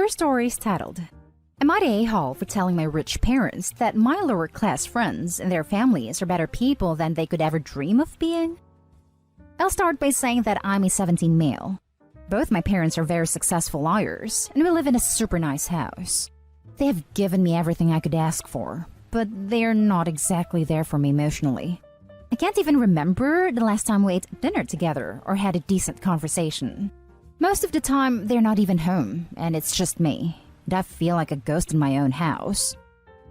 first story is titled, Am I the a-hole for telling my rich parents that my lower class friends and their families are better people than they could ever dream of being? I'll start by saying that I'm a 17 male. Both my parents are very successful lawyers, and we live in a super nice house. They have given me everything I could ask for, but they're not exactly there for me emotionally. I can't even remember the last time we ate dinner together or had a decent conversation. Most of the time, they're not even home, and it's just me. And I feel like a ghost in my own house.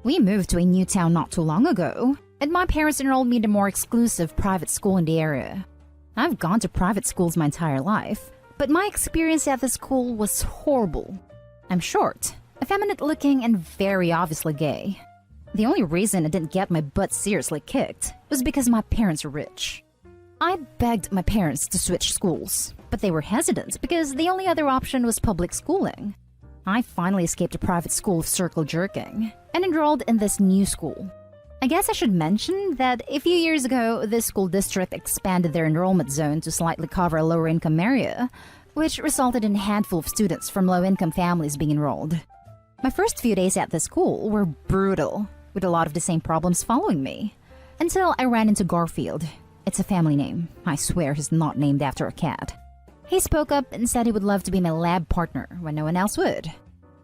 We moved to a new town not too long ago, and my parents enrolled me in a more exclusive private school in the area. I've gone to private schools my entire life, but my experience at the school was horrible. I'm short, effeminate-looking, and very obviously gay. The only reason I didn't get my butt seriously kicked was because my parents are rich. I begged my parents to switch schools, but they were hesitant because the only other option was public schooling. I finally escaped a private school of circle jerking and enrolled in this new school. I guess I should mention that a few years ago, this school district expanded their enrollment zone to slightly cover a lower income area, which resulted in a handful of students from low-income families being enrolled. My first few days at the school were brutal, with a lot of the same problems following me, until I ran into Garfield. It's a family name. I swear he's not named after a cat. He spoke up and said he would love to be my lab partner when no one else would.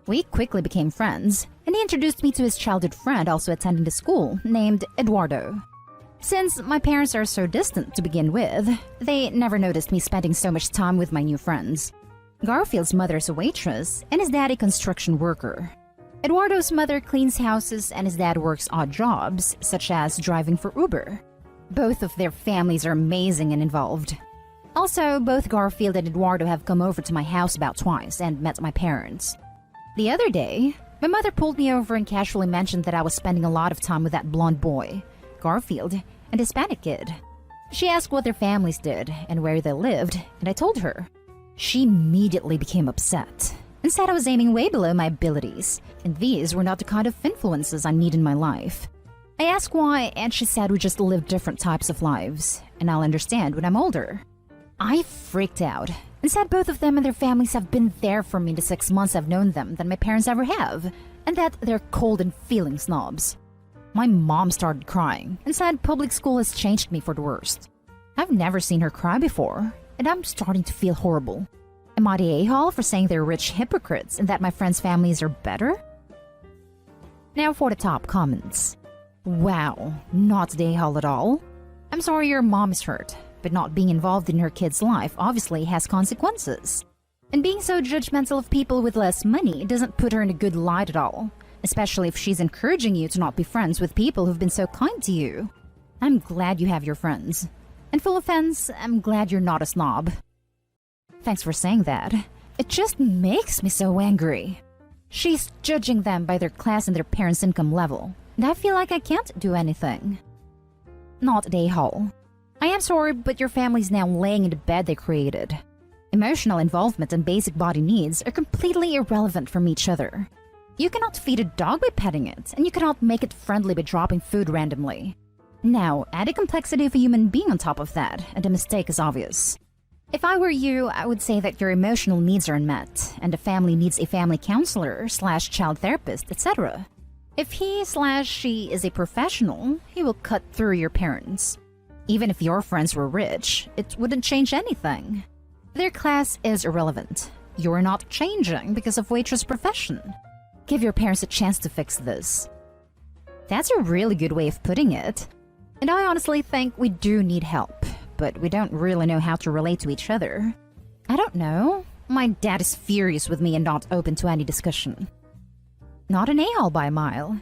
We quickly became friends, and he introduced me to his childhood friend also attending the school, named Eduardo. Since my parents are so distant to begin with, they never noticed me spending so much time with my new friends. Garfield's mother is a waitress, and his dad a construction worker. Eduardo's mother cleans houses, and his dad works odd jobs, such as driving for Uber. Both of their families are amazing and involved. Also, both Garfield and Eduardo have come over to my house about twice and met my parents. The other day, my mother pulled me over and casually mentioned that I was spending a lot of time with that blonde boy, Garfield, and Hispanic kid. She asked what their families did and where they lived, and I told her. She immediately became upset and said I was aiming way below my abilities, and these were not the kind of influences I need in my life. I asked why, and she said we just live different types of lives, and I'll understand when I'm older. I freaked out and said both of them and their families have been there for me the 6 months I've known them than my parents ever have, and that they're cold and feeling snobs. My mom started crying and said public school has changed me for the worst. I've never seen her cry before, and I'm starting to feel horrible. Am I the a-hole for saying they're rich hypocrites and that my friends' families are better? Now for the top comments. Wow, not the a-hole at all. I'm sorry your mom is hurt, but not being involved in her kid's life obviously has consequences. And being so judgmental of people with less money doesn't put her in a good light at all, especially if she's encouraging you to not be friends with people who've been so kind to you. I'm glad you have your friends. And full offense, I'm glad you're not a snob. Thanks for saying that. It just makes me so angry. She's judging them by their class and their parents' income level, and I feel like I can't do anything. Not the a-hole. I am sorry, but your family's now laying in the bed they created. Emotional involvement and basic body needs are completely irrelevant from each other. You cannot feed a dog by petting it, and you cannot make it friendly by dropping food randomly. Now, add the complexity of a human being on top of that, and the mistake is obvious. If I were you, I would say that your emotional needs are unmet, and the family needs a family counselor/child therapist, etc. If he/she is a professional, he will cut through your parents. Even if your friends were rich, it wouldn't change anything. Their class is irrelevant. You're not changing because of waitress profession. Give your parents a chance to fix this. That's a really good way of putting it. And I honestly think we do need help, but we don't really know how to relate to each other. I don't know. My dad is furious with me and not open to any discussion. Not an a-hole by a mile.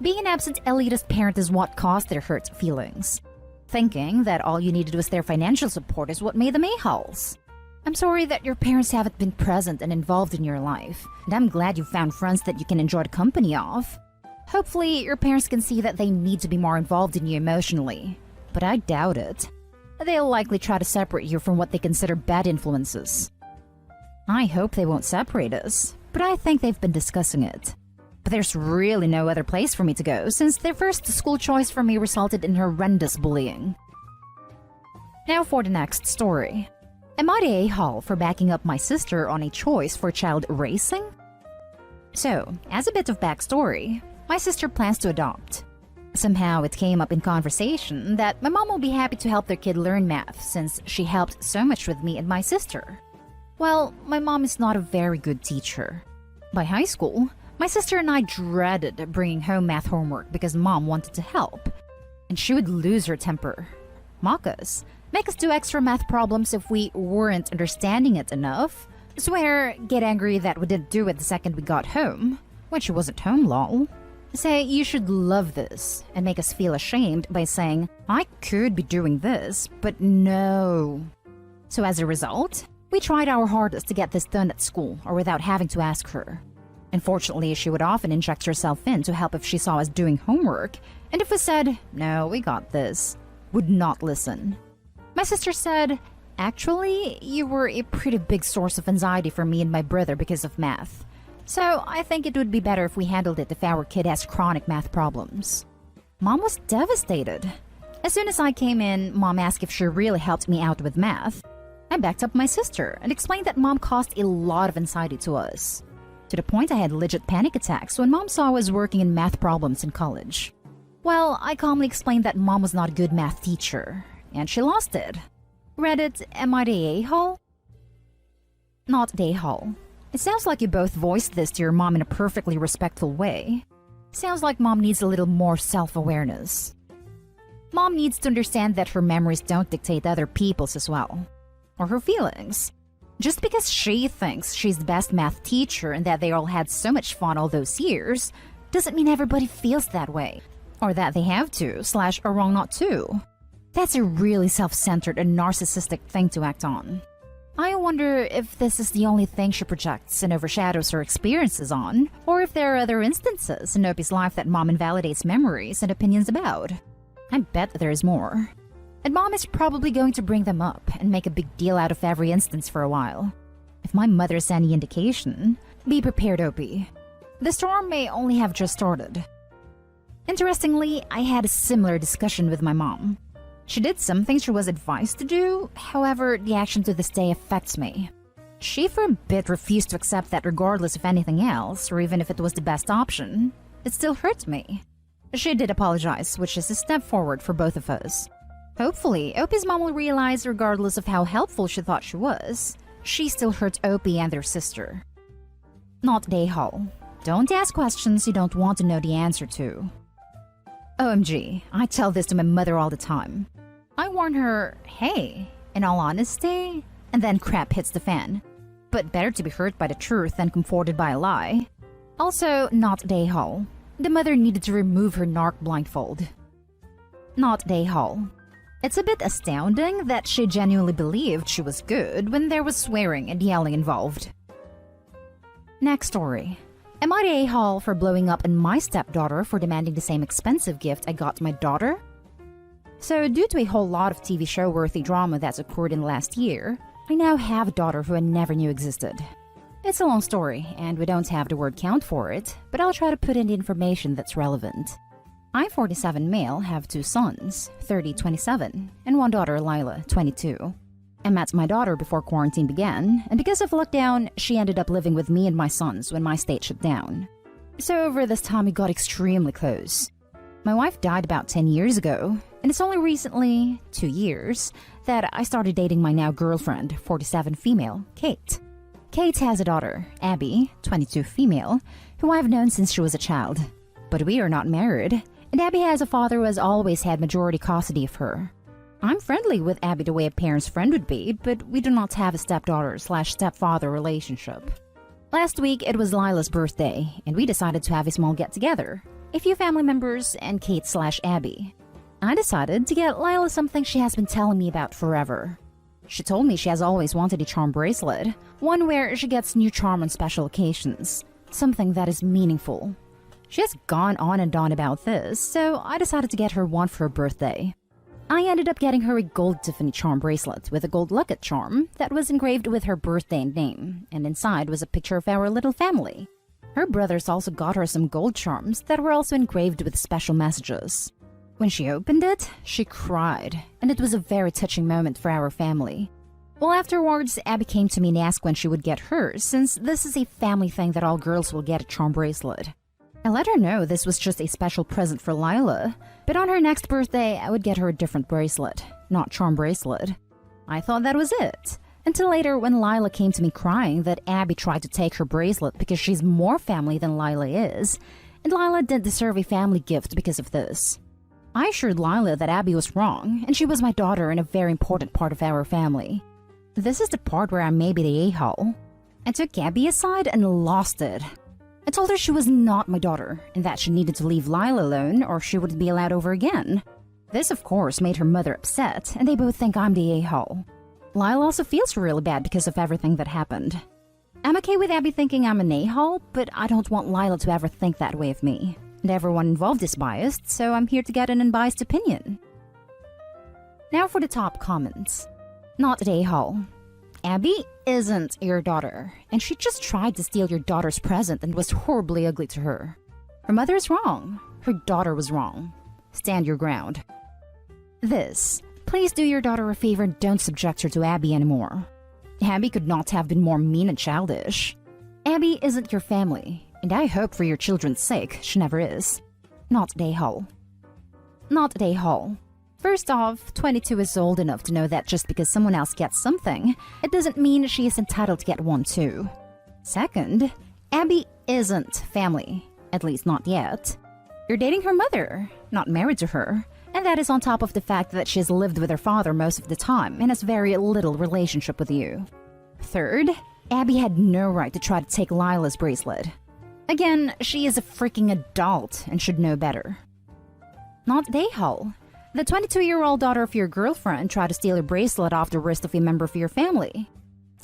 Being an absent elitist parent is what caused their hurt feelings. Thinking that all you needed was their financial support is what made them a-holes. I'm sorry that your parents haven't been present and involved in your life, and I'm glad you found friends that you can enjoy the company of. Hopefully, your parents can see that they need to be more involved in you emotionally, but I doubt it. They'll likely try to separate you from what they consider bad influences. I hope they won't separate us, but I think they've been discussing it. But there's really no other place for me to go since their first school choice for me resulted in horrendous bullying. Now for the next story. Am I the a-hole for backing up my sister on a choice for child raising? So, as a bit of backstory, my sister plans to adopt. Somehow it came up in conversation that my mom will be happy to help their kid learn math since she helped so much with me and my sister. Well, my mom is not a very good teacher. By high school, my sister and I dreaded bringing home math homework because mom wanted to help. And she would lose her temper, mock us, make us do extra math problems if we weren't understanding it enough, swear, get angry that we didn't do it the second we got home, when she wasn't home lol, say you should love this, and make us feel ashamed by saying, I could be doing this, but no. So as a result, we tried our hardest to get this done at school or without having to ask her. Unfortunately, she would often inject herself in to help if she saw us doing homework, and if we said, no, we got this, would not listen. My sister said, actually, you were a pretty big source of anxiety for me and my brother because of math. So I think it would be better if we handled it if our kid has chronic math problems. Mom was devastated. As soon as I came in, Mom asked if she really helped me out with math. I backed up my sister and explained that Mom caused a lot of anxiety to us. To the point I had legit panic attacks when Mom saw I was working in math problems in college. Well, I calmly explained that Mom was not a good math teacher, and she lost it. Reddit, am I the a-hole? Not the a-hole. It sounds like you both voiced this to your mom in a perfectly respectful way. Sounds like Mom needs a little more self-awareness. Mom needs to understand that her memories don't dictate other people's as well. Or her feelings. Just because she thinks she's the best math teacher and that they all had so much fun all those years, doesn't mean everybody feels that way. Or that they have to, / are wrong not to. That's a really self-centered and narcissistic thing to act on. I wonder if this is the only thing she projects and overshadows her experiences on, or if there are other instances in Opie's life that Mom invalidates memories and opinions about. I bet there is more. And Mom is probably going to bring them up and make a big deal out of every instance for a while. If my mother is any indication, be prepared, Opie. The storm may only have just started. Interestingly, I had a similar discussion with my mom. She did something she was advised to do, however, the action to this day affects me. She for a bit refused to accept that regardless of anything else, or even if it was the best option, it still hurt me. She did apologize, which is a step forward for both of us. Hopefully, Opie's mom will realize regardless of how helpful she thought she was, she still hurt Opie and their sister. Not Dayhall. Don't ask questions you don't want to know the answer to. OMG, I tell this to my mother all the time. I warn her, hey, in all honesty, and then crap hits the fan. But better to be hurt by the truth than comforted by a lie. Also, not Dayhall. The mother needed to remove her narc blindfold. Not Dayhall. It's a bit astounding that she genuinely believed she was good when there was swearing and yelling involved. Next story. Am I the a-hole for blowing up on my stepdaughter for demanding the same expensive gift I got my daughter? So, due to a whole lot of TV show-worthy drama that's occurred in the last year, I now have a daughter who I never knew existed. It's a long story, and we don't have the word count for it, but I'll try to put in the information that's relevant. I, 47 male, have 2 sons, 30, 27, and 1 daughter, Lila, 22. I met my daughter before quarantine began, and because of lockdown, she ended up living with me and my sons when my state shut down. So over this time, we got extremely close. My wife died about 10 years ago, and it's only recently, 2 years, that I started dating my now girlfriend, 47 female, Kate. Kate has a daughter, Abby, 22 female, who I've known since she was a child. But we are not married, and Abby has a father who has always had majority custody of her. I'm friendly with Abby the way a parent's friend would be, but we do not have a stepdaughter/stepfather relationship. Last week, it was Lila's birthday, and we decided to have a small get-together. A few family members and Kate/Abby. I decided to get Lila something she has been telling me about forever. She told me she has always wanted a charm bracelet, one where she gets new charm on special occasions, something that is meaningful. She has gone on and on about this, so I decided to get her one for her birthday. I ended up getting her a gold Tiffany charm bracelet with a gold locket charm that was engraved with her birthday and name, and inside was a picture of our little family. Her brothers also got her some gold charms that were also engraved with special messages. When she opened it, she cried, and it was a very touching moment for our family. Well, afterwards, Abby came to me and asked when she would get hers, since this is a family thing that all girls will get a charm bracelet. I let her know this was just a special present for Lila, but on her next birthday, I would get her a different bracelet, not charm bracelet. I thought that was it, until later when Lila came to me crying that Abby tried to take her bracelet because she's more family than Lila is, and Lila didn't deserve a family gift because of this. I assured Lila that Abby was wrong, and she was my daughter and a very important part of our family. This is the part where I may be the a-hole. I took Abby aside and lost it. I told her she was not my daughter, and that she needed to leave Lila alone or she wouldn't be allowed over again. This, of course, made her mother upset, and they both think I'm the a-hole. Lila also feels really bad because of everything that happened. I'm okay with Abby thinking I'm an a-hole, but I don't want Lila to ever think that way of me. And everyone involved is biased, so I'm here to get an unbiased opinion. Now for the top comments. Not the a-hole. Abby isn't your daughter, and she just tried to steal your daughter's present and was horribly ugly to her. Her mother is wrong. Her daughter was wrong. Stand your ground. This. Please do your daughter a favor and don't subject her to Abby anymore. Abby could not have been more mean and childish. Abby isn't your family, and I hope for your children's sake she never is. Not the a-hole. Not the a-hole. First off, 22 is old enough to know that just because someone else gets something, it doesn't mean she is entitled to get one too. Second, Abby isn't family, at least not yet. You're dating her mother, not married to her, and that is on top of the fact that she's lived with her father most of the time and has very little relationship with you. Third, Abby had no right to try to take Lila's bracelet. Again, she is a freaking adult and should know better. Not the a-hole. The 22-year-old daughter of your girlfriend tried to steal your bracelet off the wrist of a member of your family.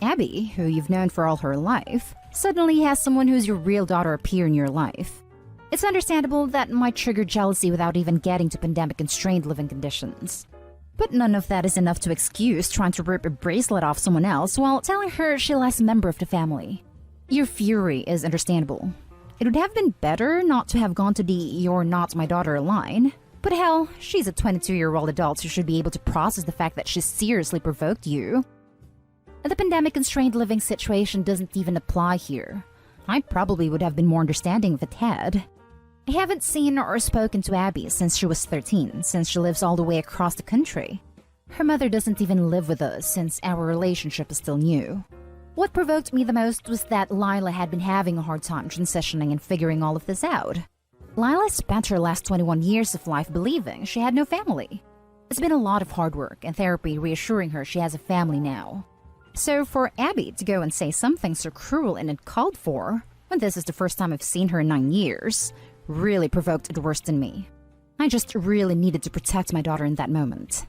Abby, who you've known for all her life, suddenly has someone who's your real daughter appear in your life. It's understandable that might trigger jealousy without even getting to pandemic-constrained living conditions. But none of that is enough to excuse trying to rip a bracelet off someone else while telling her she last a member of the family. Your fury is understandable. It would have been better not to have gone to the "you're not my daughter" line. But hell, she's a 22-year-old adult who should be able to process the fact that she seriously provoked you. The pandemic-constrained living situation doesn't even apply here. I probably would have been more understanding if it had. I haven't seen or spoken to Abby since she was 13, since she lives all the way across the country. Her mother doesn't even live with us since our relationship is still new. What provoked me the most was that Lila had been having a hard time transitioning and figuring all of this out. Lila spent her last 21 years of life believing she had no family. It's been a lot of hard work and therapy reassuring her she has a family now. So for Abby to go and say something so cruel and uncalled for, when this is the first time I've seen her in 9 years, really provoked the worst in me. I just really needed to protect my daughter in that moment.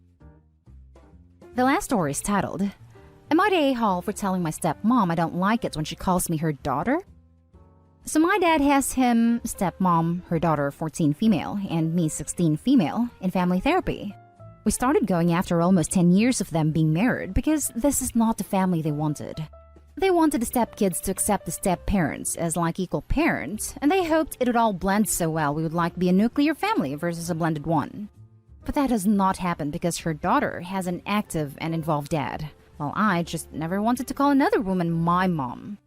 The last story is titled, Am I the a-hole for telling my stepmom I don't like it when she calls me her daughter? So my dad has him, stepmom, her daughter 14 female, and me 16 female, in family therapy. We started going after almost 10 years of them being married because this is not the family they wanted. They wanted the stepkids to accept the step-parents as like equal parents, and they hoped it would all blend so well we would like be a nuclear family versus a blended one. But that has not happened because her daughter has an active and involved dad, while I just never wanted to call another woman my mom.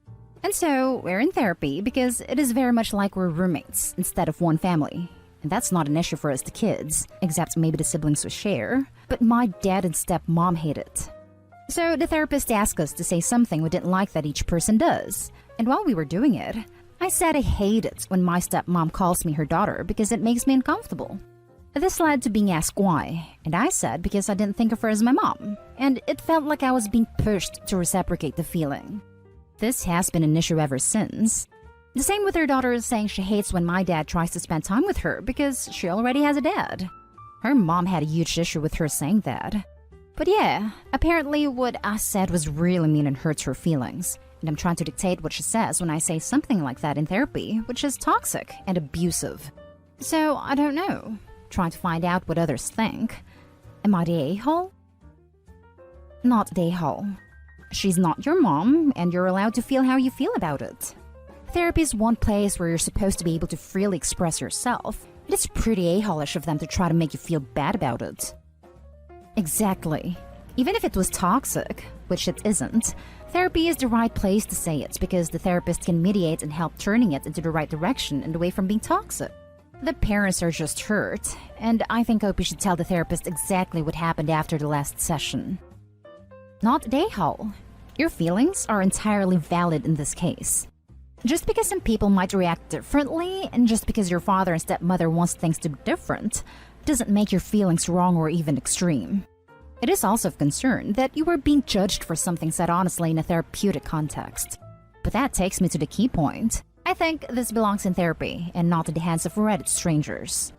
And so, we're in therapy because it is very much like we're roommates instead of one family. And that's not an issue for us, the kids, except maybe the siblings we share, but my dad and stepmom hate it. So the therapist asked us to say something we didn't like that each person does. And while we were doing it, I said I hate it when my stepmom calls me her daughter because it makes me uncomfortable. This led to being asked why, and I said because I didn't think of her as my mom, and it felt like I was being pushed to reciprocate the feeling. This has been an issue ever since. The same with her daughter saying she hates when my dad tries to spend time with her because she already has a dad. Her mom had a huge issue with her saying that. But yeah, apparently what I said was really mean and hurts her feelings. And I'm trying to dictate what she says when I say something like that in therapy, which is toxic and abusive. So I don't know. Trying to find out what others think. Am I the a-hole? Not the a-hole. She's not your mom, and you're allowed to feel how you feel about it. Therapy is one place where you're supposed to be able to freely express yourself. It is pretty a-hole-ish of them to try to make you feel bad about it. Exactly. Even if it was toxic, which it isn't, therapy is the right place to say it because the therapist can mediate and help turning it into the right direction and away from being toxic. The parents are just hurt, and I think Opie should tell the therapist exactly what happened after the last session. Not the a-hole. Your feelings are entirely valid in this case. Just because some people might react differently, and just because your father and stepmother wants things to be different, doesn't make your feelings wrong or even extreme. It is also of concern that you are being judged for something said honestly in a therapeutic context. But that takes me to the key point. I think this belongs in therapy and not in the hands of Reddit strangers.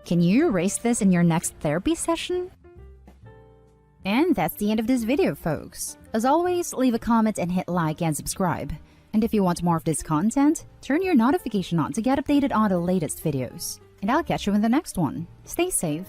Can you erase this in your next therapy session? And that's the end of this video, folks. As always, leave a comment and hit like and subscribe. And if you want more of this content, turn your notification on to get updated on the latest videos. And I'll catch you in the next one. Stay safe.